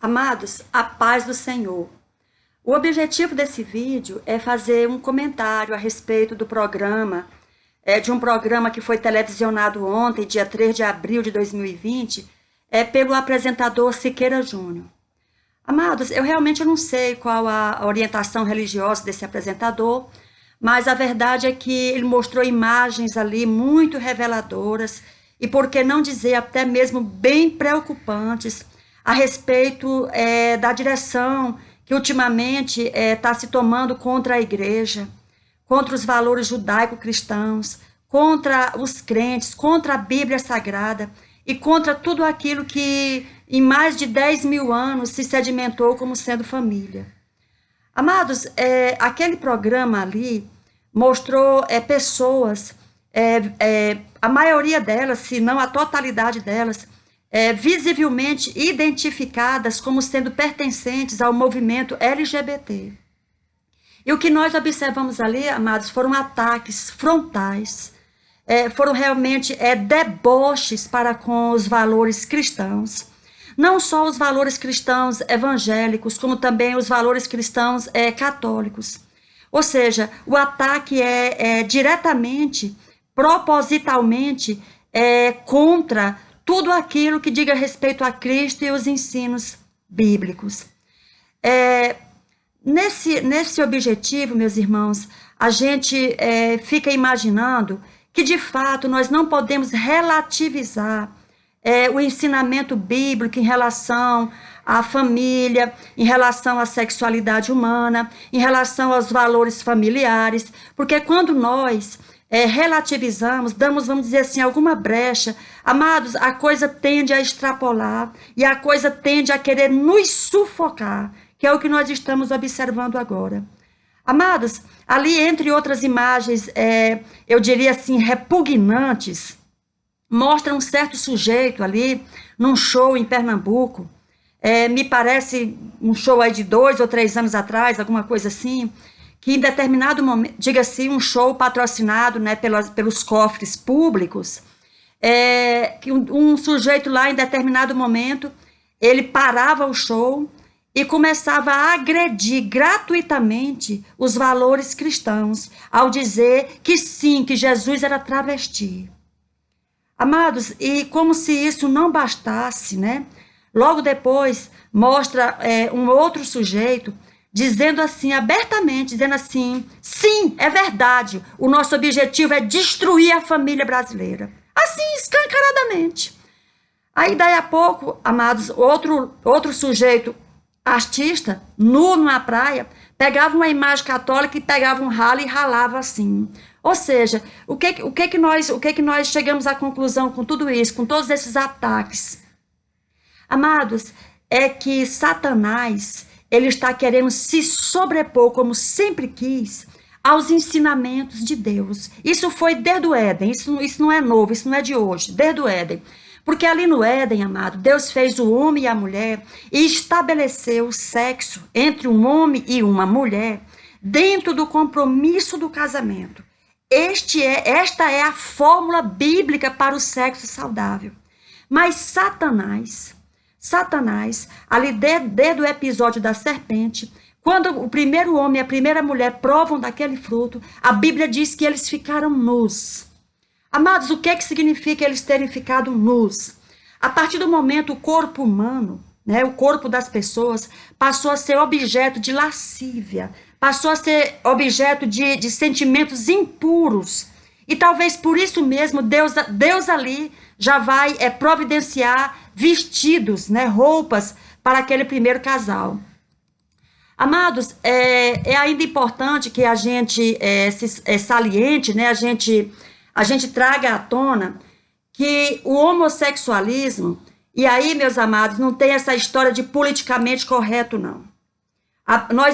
Amados, a paz do Senhor. O objetivo desse vídeo é fazer um comentário a respeito do programa, de um programa que foi televisionado ontem, dia 3 de abril de 2020, pelo apresentador Siqueira Júnior. Amados, eu realmente não sei qual a orientação religiosa desse apresentador, mas a verdade é que ele mostrou imagens ali muito reveladoras e, por que não dizer, até mesmo bem preocupantes a respeito da direção que ultimamente está se tomando contra a igreja, contra os valores judaico-cristãos, contra os crentes, contra a Bíblia Sagrada e contra tudo aquilo que em mais de 10 mil anos se sedimentou como sendo família. Amados, aquele programa ali mostrou pessoas, a maioria delas, se não a totalidade delas, visivelmente identificadas como sendo pertencentes ao movimento LGBT. E o que nós observamos ali, amados, foram ataques frontais, foram realmente deboches para com os valores cristãos. Não só os valores cristãos evangélicos, como também os valores cristãos católicos. Ou seja, o ataque é diretamente, propositalmente, contra tudo aquilo que diga respeito a Cristo e os ensinos bíblicos. Nesse objetivo, meus irmãos, a gente fica imaginando que, de fato, nós não podemos relativizar o ensinamento bíblico em relação à família, em relação à sexualidade humana, em relação aos valores familiares, porque quando nós relativizamos, damos, vamos dizer assim, alguma brecha, amados, a coisa tende a extrapolar e a coisa tende a querer nos sufocar, que é o que nós estamos observando agora. Amados, ali entre outras imagens, eu diria assim, repugnantes, mostra um certo sujeito ali, num show em Pernambuco, me parece um show aí de 2 ou 3 anos atrás, alguma coisa assim, que em determinado momento, diga-se, um show patrocinado, né, pelos cofres públicos, que um sujeito lá em determinado momento, ele parava o show e começava a agredir gratuitamente os valores cristãos, ao dizer que sim, que Jesus era travesti. Amados, e como se isso não bastasse, né? Logo depois mostra um outro sujeito dizendo assim, abertamente, dizendo assim, sim, é verdade, o nosso objetivo é destruir a família brasileira. Assim, escancaradamente. Aí, daí a pouco, amados, outro sujeito, artista, nu na praia, pegava uma imagem católica e pegava um ralo e ralava assim. Ou seja, o que que nós chegamos à conclusão com tudo isso, com todos esses ataques? Amados, é que Satanás, ele está querendo se sobrepor, como sempre quis, aos ensinamentos de Deus. Isso foi desde o Éden, isso não é novo, isso não é de hoje, desde o Éden. Porque ali no Éden, amado, Deus fez o homem e a mulher e estabeleceu o sexo entre um homem e uma mulher dentro do compromisso do casamento. Esta é a fórmula bíblica para o sexo saudável. Mas Satanás, ali desde o episódio da serpente, quando o primeiro homem e a primeira mulher provam daquele fruto, a Bíblia diz que eles ficaram nus. Amados, o que significa eles terem ficado nus? A partir do momento, o corpo humano, né, o corpo das pessoas, passou a ser objeto de lascívia, passou a ser objeto de sentimentos impuros. E talvez por isso mesmo, Deus ali já vai providenciar vestidos, né, roupas para aquele primeiro casal. Amados, é ainda importante que a gente saliente, né, a gente traga à tona que o homossexualismo, e aí, meus amados, não tem essa história de politicamente correto, não.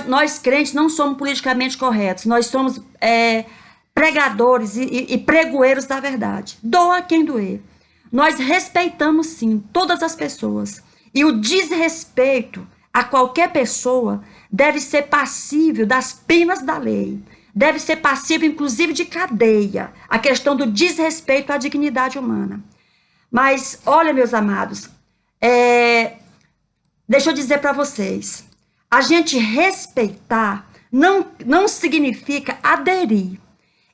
Nós crentes não somos politicamente corretos, nós somos pregadores e pregoeiros da verdade. Doa quem doer. Nós respeitamos, sim, todas as pessoas. E o desrespeito a qualquer pessoa deve ser passível das penas da lei. Deve ser passível, inclusive, de cadeia. A questão do desrespeito à dignidade humana. Mas, olha, meus amados, deixa eu dizer para vocês, a gente respeitar não significa aderir.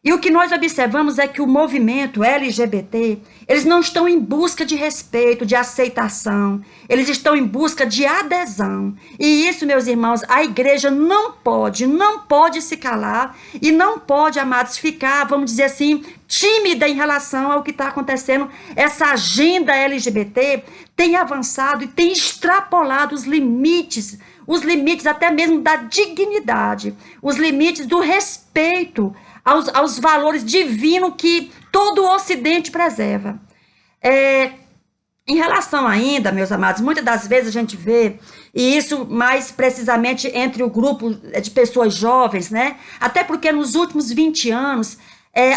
E o que nós observamos é que o movimento LGBT, eles não estão em busca de respeito, de aceitação, eles estão em busca de adesão. E isso, meus irmãos, a igreja não pode se calar e não pode, amados, ficar, vamos dizer assim, tímida em relação ao que está acontecendo. Essa agenda LGBT tem avançado e tem extrapolado os limites até mesmo da dignidade, os limites do respeito aos valores divinos que todo o Ocidente preserva. Em relação ainda, meus amados, muitas das vezes a gente vê, e isso mais precisamente entre o grupo de pessoas jovens, né? Até porque nos últimos 20 anos,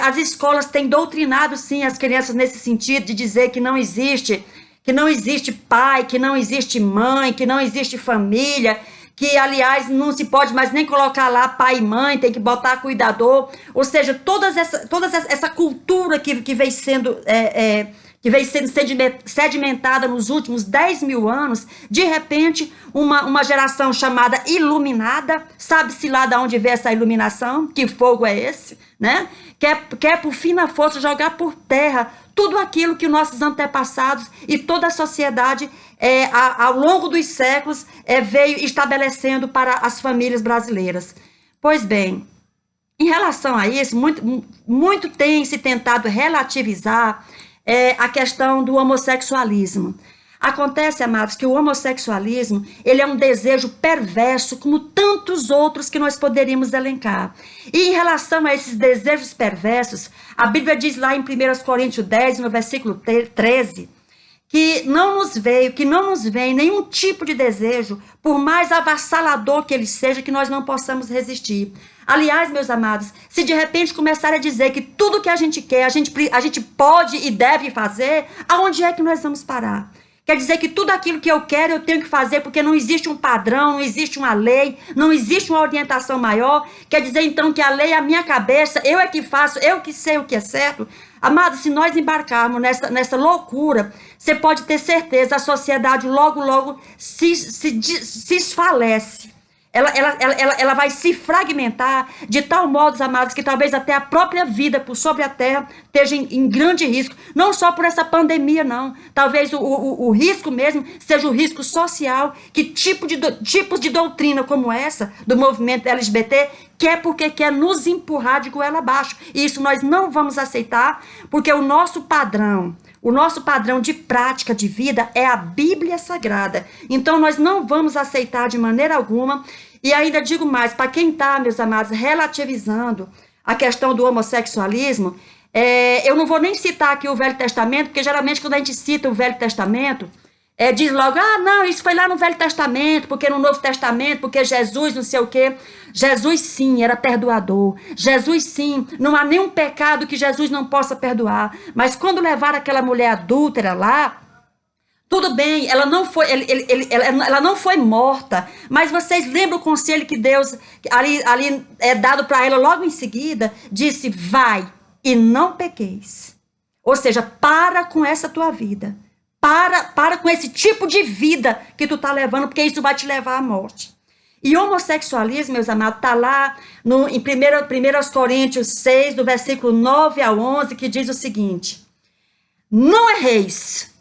as escolas têm doutrinado, sim, as crianças nesse sentido de dizer que não existe pai, que não existe mãe, que não existe família, que, aliás, não se pode mais nem colocar lá pai e mãe, tem que botar cuidador. Ou seja, toda essa cultura que vem sendo sedimentada nos últimos 10 mil anos, de repente, uma geração chamada iluminada, sabe-se lá de onde veio essa iluminação, que fogo é esse, né? Quer por fim na força jogar por terra tudo aquilo que nossos antepassados e toda a sociedade, ao longo dos séculos, veio estabelecendo para as famílias brasileiras. Pois bem, em relação a isso, muito tem se tentado relativizar a questão do homossexualismo. Acontece, amados, que o homossexualismo, ele é um desejo perverso, como tantos outros que nós poderíamos elencar. E em relação a esses desejos perversos, a Bíblia diz lá em 1 Coríntios 10, no versículo 13, que não nos vem nenhum tipo de desejo, por mais avassalador que ele seja, que nós não possamos resistir. Aliás, meus amados, se de repente começar a dizer que tudo que a gente quer, a gente pode e deve fazer, aonde é que nós vamos parar? Quer dizer que tudo aquilo que eu quero eu tenho que fazer porque não existe um padrão, não existe uma lei, não existe uma orientação maior. Quer dizer então que a lei é a minha cabeça, eu é que faço, eu que sei o que é certo. Amado, se nós embarcarmos nessa loucura, você pode ter certeza, a sociedade logo se esfalece. Ela vai se fragmentar de tal modo, amados, que talvez até a própria vida por sobre a terra esteja em grande risco. Não só por essa pandemia, não. Talvez o risco mesmo seja o risco social, que tipos de doutrina como essa, do movimento LGBT, porque quer nos empurrar de goela abaixo. E isso nós não vamos aceitar, porque o nosso padrão de prática de vida é a Bíblia Sagrada. Então, nós não vamos aceitar de maneira alguma. E ainda digo mais, para quem está, meus amados, relativizando a questão do homossexualismo, eu não vou nem citar aqui o Velho Testamento, porque geralmente quando a gente cita o Velho Testamento, diz logo, não, isso foi lá no Velho Testamento, porque no Novo Testamento, porque Jesus não sei o quê. Jesus sim era perdoador, Jesus sim, não há nenhum pecado que Jesus não possa perdoar, mas quando levaram aquela mulher adúltera lá, tudo bem, ela não foi morta, mas vocês lembram o conselho que Deus, ali é dado para ela logo em seguida, disse, vai e não pequeis, ou seja, para com essa tua vida, para com esse tipo de vida que tu tá levando, porque isso vai te levar à morte. E homossexualismo, meus amados, está lá em 1 Coríntios 6, do versículo 9 a 11, que diz o seguinte, não erreis,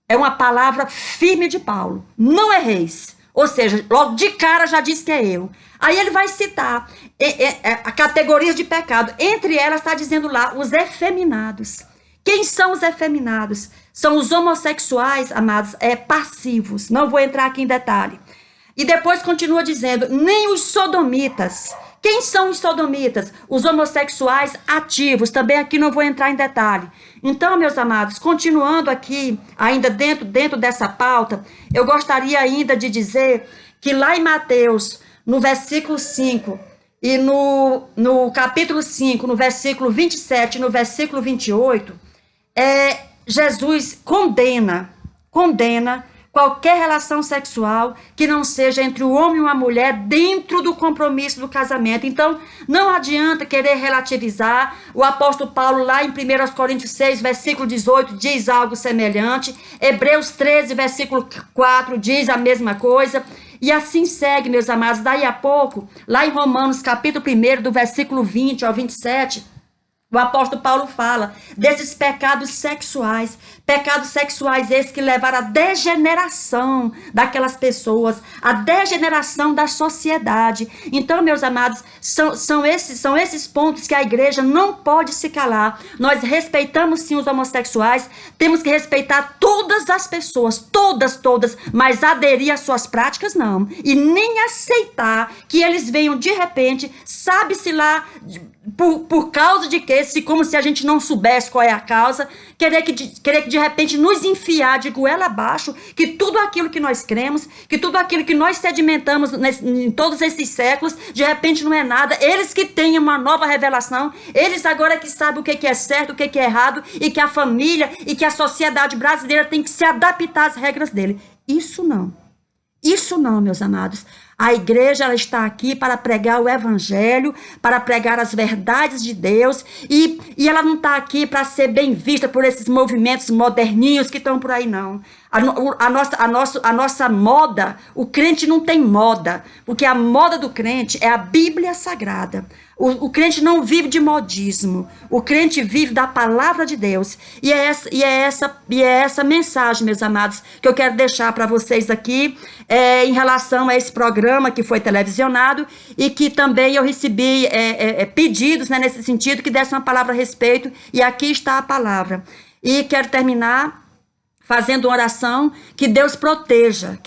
é uma palavra firme de Paulo, não erreis, ou seja, logo de cara já diz que é eu. Aí ele vai citar a categorias de pecado, entre elas está dizendo lá, os efeminados. Quem são os efeminados? São os homossexuais, amados, passivos, não vou entrar aqui em detalhe. E depois continua dizendo, nem os sodomitas. Quem são os sodomitas? Os homossexuais ativos. Também aqui não vou entrar em detalhe. Então, meus amados, continuando aqui, ainda dentro dessa pauta, eu gostaria ainda de dizer que lá em Mateus, no versículo 5, e no capítulo 5, no versículo 27 e no versículo 28, Jesus condena qualquer relação sexual que não seja entre o homem e uma mulher dentro do compromisso do casamento. Então, não adianta querer relativizar. O apóstolo Paulo, lá em 1 Coríntios 6, versículo 18, diz algo semelhante. Hebreus 13, versículo 4, diz a mesma coisa. E assim segue, meus amados. Daí a pouco, lá em Romanos, capítulo 1, do versículo 20 ao 27, o apóstolo Paulo fala desses pecados sexuais esses que levaram à degeneração daquelas pessoas, à degeneração da sociedade. Então, meus amados, são esses pontos que a igreja não pode se calar. Nós respeitamos sim os homossexuais, temos que respeitar todas as pessoas, todas, mas aderir às suas práticas não. E nem aceitar que eles venham de repente, sabe-se lá, por causa de quê? Como se a gente não soubesse qual é a causa, querer que de repente nos enfiar de goela abaixo, que tudo aquilo que nós cremos, que tudo aquilo que nós sedimentamos em todos esses séculos, de repente não é nada. Eles que têm uma nova revelação, eles agora que sabem o que é certo, o que é errado, e que a família e que a sociedade brasileira tem que se adaptar às regras dele. Isso não, meus amados. A igreja, ela está aqui para pregar o evangelho, para pregar as verdades de Deus, e ela não está aqui para ser bem vista por esses movimentos moderninhos que estão por aí, não. A nossa moda, o crente não tem moda, porque a moda do crente é a Bíblia Sagrada. O crente não vive de modismo, o crente vive da palavra de Deus. E é essa mensagem, meus amados, que eu quero deixar para vocês aqui, em relação a esse programa que foi televisionado, e que também eu recebi pedidos, né, nesse sentido, que desse uma palavra a respeito, e aqui está a palavra. E quero terminar fazendo uma oração, que Deus proteja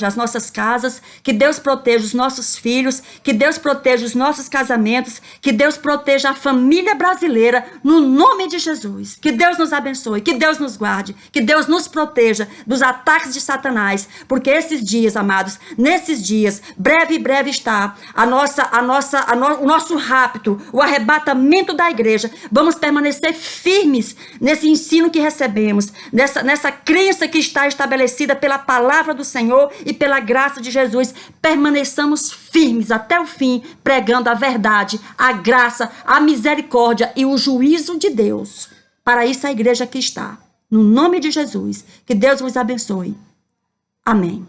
as nossas casas, que Deus proteja os nossos filhos, que Deus proteja os nossos casamentos, que Deus proteja a família brasileira, no nome de Jesus. Que Deus nos abençoe, que Deus nos guarde, que Deus nos proteja dos ataques de Satanás, porque esses dias, amados, nesses dias, breve está o nosso rapto, o arrebatamento da igreja. Vamos permanecer firmes nesse ensino que recebemos, nessa crença que está estabelecida pela palavra do Senhor e pela graça de Jesus. Permaneçamos firmes até o fim, pregando a verdade, a graça, a misericórdia e o juízo de Deus. Para isso a igreja aqui está. No nome de Jesus, que Deus vos abençoe. Amém.